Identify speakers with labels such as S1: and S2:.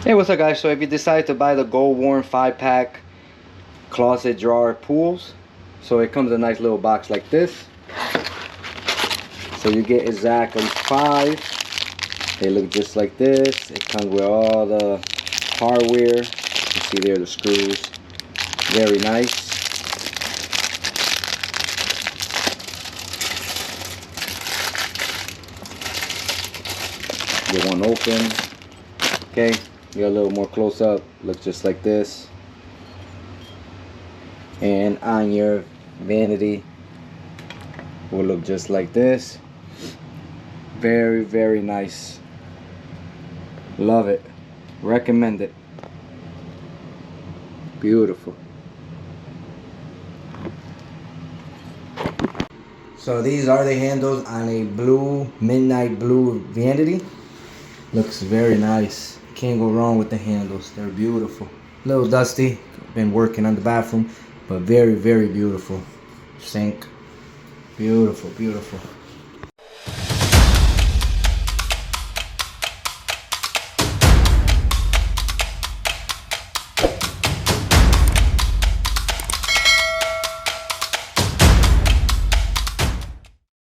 S1: Hey, what's up guys? So if you decide to buy the Gold Warren 5-pack closet drawer pools, so it comes in a nice little box like this. So you get exactly 5. They look just like this. It comes with all the hardware. You see there the screws. Very nice. Get one open. Okay, get a little more close up. Looks just like this. And on your vanity will look just like this. Very, very nice. Love it. Recommend it. Beautiful. So these are the handles on a blue, midnight blue vanity. Looks very nice. Can't go wrong with the handles. They're beautiful. A little dusty. Been working on the bathroom, but very, very beautiful. Sink. Beautiful, beautiful.